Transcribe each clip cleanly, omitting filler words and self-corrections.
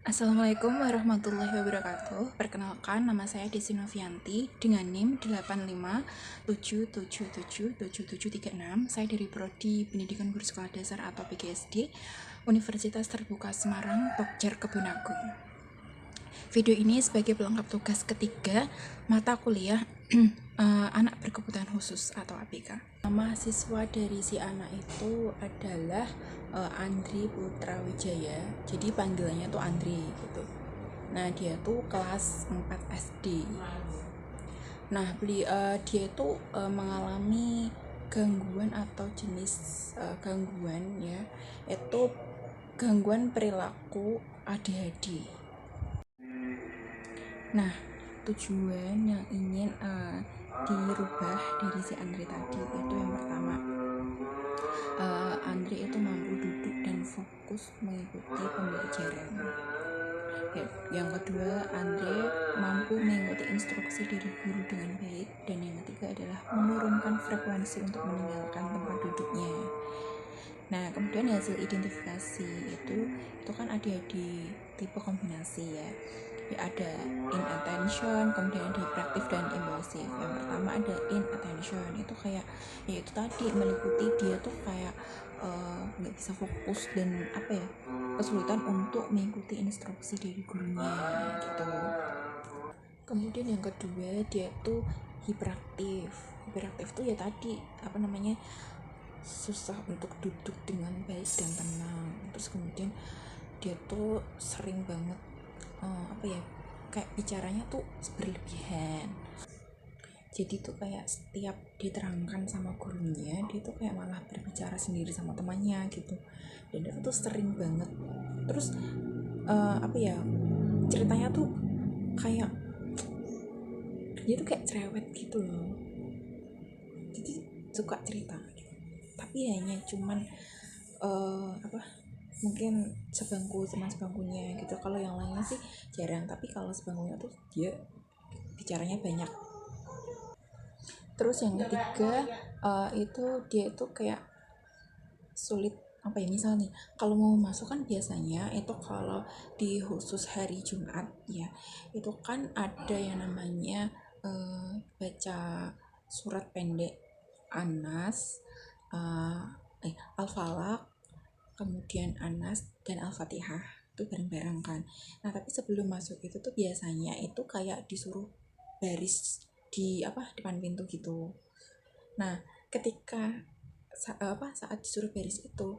Assalamualaikum warahmatullahi wabarakatuh. Perkenalkan, nama saya Desi Novianti dengan NIM 8577777736. Saya dari Prodi Pendidikan Guru Sekolah Dasar atau PGSD Universitas Terbuka Semarang, Pokjar Kebunagung. Video ini sebagai pelengkap tugas ketiga mata kuliah anak berkebutuhan khusus atau ABK. Nama siswa dari si anak itu adalah Andri Putra Wijaya. Jadi panggilannya tuh Andri gitu. Nah, dia tuh kelas 4 SD. Nah, dia itu mengalami gangguan atau jenis gangguan ya, itu gangguan perilaku ADHD. Nah, tujuan yang ingin dirubah dari si Andri tadi itu yang pertama, Andri itu mampu duduk dan fokus mengikuti pembelajaran. Yang kedua, Andri mampu mengikuti instruksi dari guru dengan baik. Dan yang ketiga adalah menurunkan frekuensi untuk meninggalkan tempat duduknya. Nah, kemudian hasil identifikasi itu kan ada di tipe kombinasi ya. Ada inattention, kemudian ada hiperaktif dan impulsif. Yang pertama ada inattention, itu kayak ya itu tadi, meliputi dia tuh kayak nggak bisa fokus dan kesulitan untuk mengikuti instruksi dari gurunya gitu. Kemudian yang kedua, dia tuh hiperaktif tuh ya tadi susah untuk duduk dengan baik dan tenang. Terus kemudian dia tuh sering banget kayak bicaranya tuh berlebihan. Jadi tuh kayak setiap diterangkan sama gurunya, dia tuh kayak malah berbicara sendiri sama temannya gitu. Dan dia tuh sering banget. Terus ceritanya tuh kayak dia tuh kayak cerewet gitu loh. Jadi suka cerita gitu. Tapi hanya cuman mungkin teman sebangkunya gitu. Kalau yang lainnya sih jarang, tapi kalau sebangkunya tuh dia bicaranya banyak. Terus yang ketiga itu dia itu kayak sulit misal nih, kalau mau masuk kan biasanya itu kalau di khusus hari Jumat ya, itu kan ada yang namanya baca surat pendek Anas, Al-Falaq, kemudian Anas dan Al-Fatihah itu bareng-bareng kan. Nah, tapi sebelum masuk itu tuh biasanya itu kayak disuruh baris di depan pintu gitu. Nah, ketika saat disuruh baris itu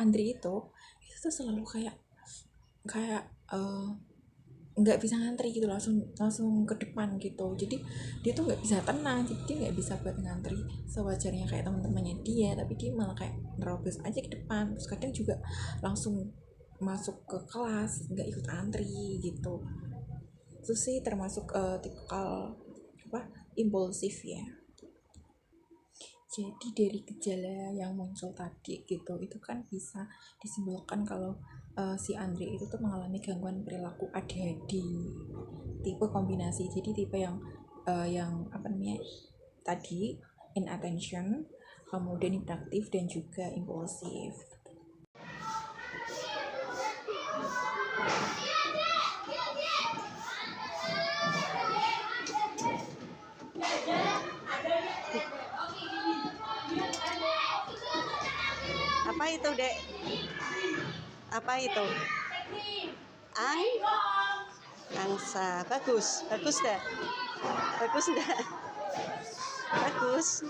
Andri itu tuh selalu kayak nggak bisa ngantri gitu, langsung ke depan gitu. Jadi dia tuh nggak bisa tenang, jadi dia nggak bisa buat ngantri sewajarnya kayak teman-temannya dia, tapi dia malah kayak nerobos aja ke depan. Terus kadang juga langsung masuk ke kelas, nggak ikut antri gitu. Itu sih termasuk tipikal impulsif ya. Jadi dari gejala yang muncul tadi gitu, itu kan bisa disimpulkan kalau si Andri itu tuh mengalami gangguan perilaku ADHD tipe kombinasi. Jadi tipe yang tadi inattention, kemudian hiperaktif dan juga impulsif. Apa itu, Dek? Apa itu? Angsa. Bagus dah. Bagus enggak? Bagus.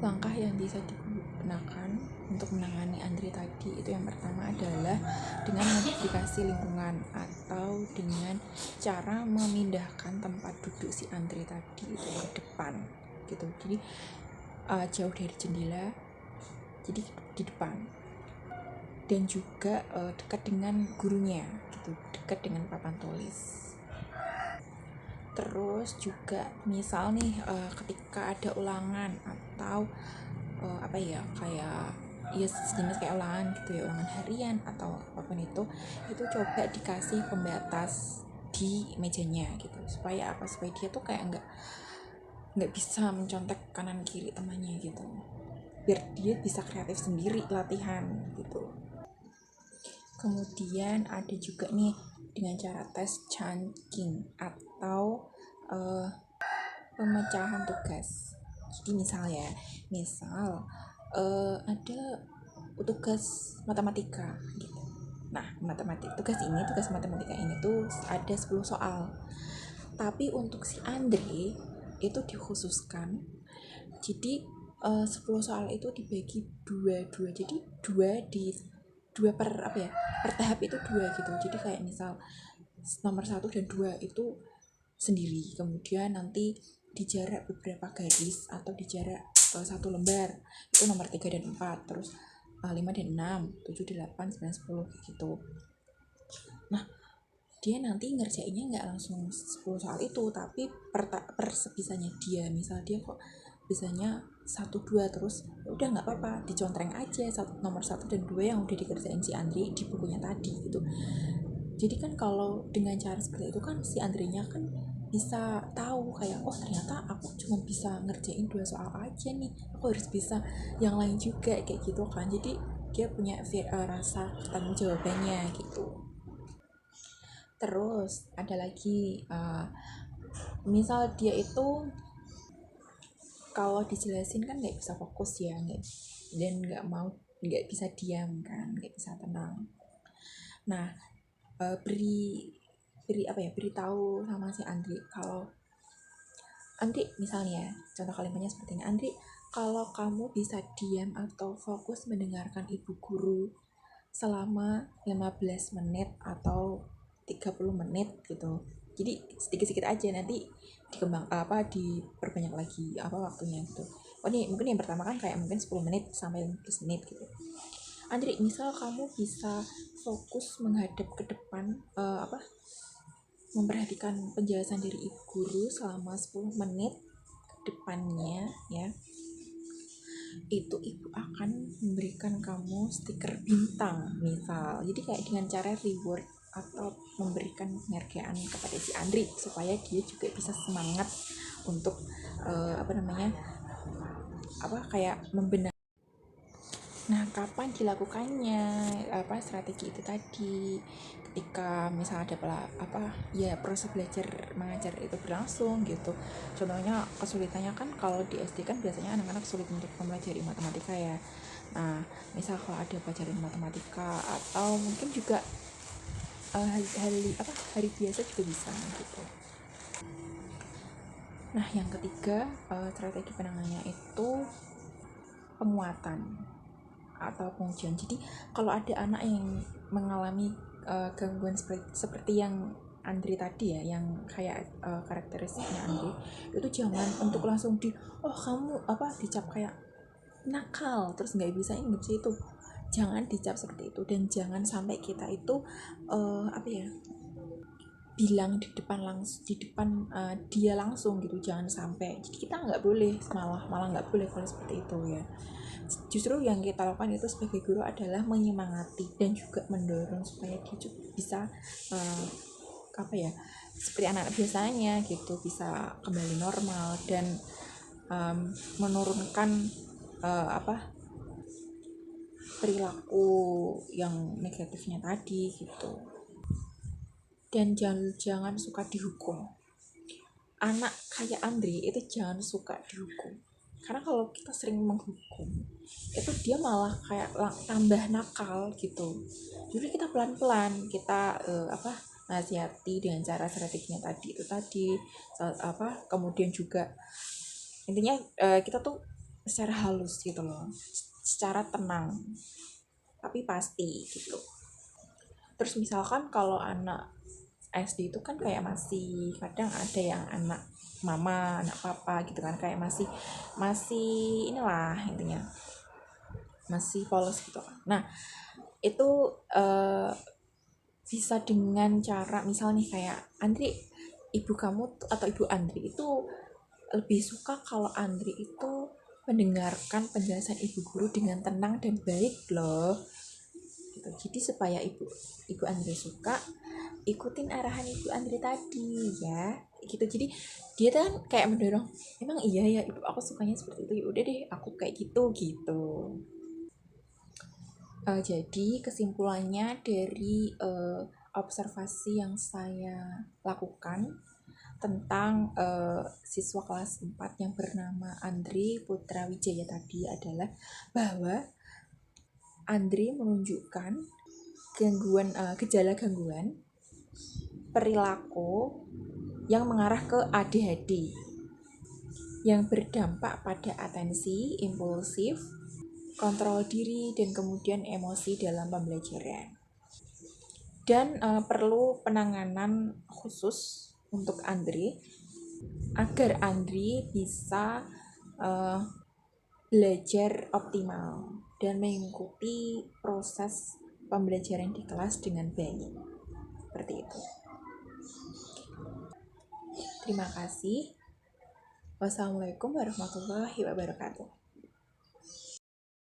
Langkah yang bisa digunakan untuk menangani Andri tadi itu yang pertama adalah dengan modifikasi lingkungan atau dengan cara memindahkan tempat duduk si Andri tadi itu ke depan gitu. Jadi jauh dari jendela, jadi di depan, dan juga dekat dengan gurunya gitu, dekat dengan papan tulis. Terus juga misal nih ketika ada ulangan atau sejenis kayak ulangan gitu ya, ulangan harian atau apapun itu coba dikasih pembatas di mejanya gitu, supaya dia tuh kayak nggak bisa mencontek kanan kiri temannya gitu, biar dia bisa kreatif sendiri latihan gitu. Kemudian ada juga nih dengan cara tes chunking atau pemecahan tugas. Jadi misal ada tugas matematika gitu. Nah, tugas matematika ini tuh ada 10 soal. Tapi untuk si Andre itu dikhususkan. Jadi 10 soal itu dibagi dua. Jadi per tahap itu dua gitu. Jadi kayak misal nomor 1 dan 2 itu sendiri, kemudian nanti dijarak beberapa garis atau dijarak 1 lembar itu nomor 3 dan 4, terus 5 dan 6, 7, 8, 9, 10 gitu. Nah, dia nanti ngerjainnya nggak langsung 10 soal itu, tapi per sebisanya dia. Misal dia kok bisanya 1, 2, terus udah nggak apa-apa, dicontreng aja nomor 1 dan 2 yang udah dikerjain si Andri di bukunya tadi gitu. Jadi kan kalau dengan cara seperti itu kan si Andrenya kan bisa tahu kayak, oh ternyata aku cuma bisa ngerjain 2 soal aja nih, aku harus bisa yang lain juga, kayak gitu kan. Jadi dia punya rasa tanggung jawabannya gitu. Terus ada lagi misal dia itu kalau dijelasin kan nggak bisa fokus ya, dan nggak bisa diam kan, nggak bisa tenang. Nah, beritahu sama si Andri kalau Andri misalnya contoh kalimatnya seperti ini, Andri, kalau kamu bisa diam atau fokus mendengarkan ibu guru selama 15 menit atau 30 menit gitu, jadi sedikit-sedikit aja, nanti diperbanyak lagi waktunya gitu. Mungkin yang pertama kan kayak mungkin 10 menit sampai 15 menit gitu. Andri, misal kamu bisa fokus menghadap ke depan, memperhatikan penjelasan dari ibu guru selama 10 menit ke depannya ya, itu ibu akan memberikan kamu stiker bintang misal. Jadi kayak dengan cara reward atau memberikan penghargaan kepada si Andri supaya dia juga bisa semangat untuk kayak membenahi. Nah, kapan dilakukannya strategi itu tadi? Ketika misalnya ada proses belajar mengajar itu berlangsung gitu. Contohnya kesulitannya kan kalau di SD kan biasanya anak-anak sulit untuk mempelajari matematika ya. Nah, misal kalau ada pelajaran matematika atau mungkin juga hari biasa juga bisa gitu. Nah, yang ketiga strategi penanganannya itu penguatan atau pengujian. Jadi kalau ada anak yang mengalami gangguan seperti yang Andri tadi ya, yang kayak karakteristiknya Andri, itu jangan untuk langsung kamu dicap kayak nakal terus nggak bisa itu, jangan dicap seperti itu, dan jangan sampai kita itu bilang di depan dia langsung gitu, jangan sampai. Jadi kita nggak boleh, malah nggak boleh kalau seperti itu ya. Justru yang kita lakukan itu sebagai guru adalah menyemangati dan juga mendorong supaya dia juga bisa seperti anak biasanya gitu, bisa kembali normal dan menurunkan perilaku yang negatifnya tadi gitu. Dan jangan suka dihukum. Anak kayak Andri itu jangan suka dihukum, karena kalau kita sering menghukum itu dia malah kayak tambah nakal gitu. Jadi kita pelan-pelan kita nasihati dengan cara strateginya tadi kemudian juga intinya kita tuh secara halus gitu loh, secara tenang tapi pasti gitu. Terus misalkan kalau anak SD itu kan kayak masih kadang ada yang anak mama, anak papa gitu kan, kayak masih inilah intinya masih polos gitu kan. Nah, itu bisa dengan cara misal nih kayak Andri, ibu kamu atau ibu Andri itu lebih suka kalau Andri itu mendengarkan penjelasan ibu guru dengan tenang dan baik loh gitu. Jadi supaya ibu Andri suka, ikutin arahan ibu Andri tadi ya. gitu. Jadi dia tuh kan kayak mendorong, emang iya ya ibu aku sukanya seperti itu, ya udah deh aku kayak gitu gitu. Jadi kesimpulannya dari observasi yang saya lakukan tentang siswa kelas 4 yang bernama Andre Putra Wijaya tadi adalah bahwa Andre menunjukkan gejala gangguan perilaku yang mengarah ke ADHD yang berdampak pada atensi, impulsif, kontrol diri, dan kemudian emosi dalam pembelajaran. Dan perlu penanganan khusus untuk Andre agar Andre bisa belajar optimal dan mengikuti proses pembelajaran di kelas dengan baik. Seperti itu. Terima kasih. Wassalamualaikum warahmatullahi wabarakatuh.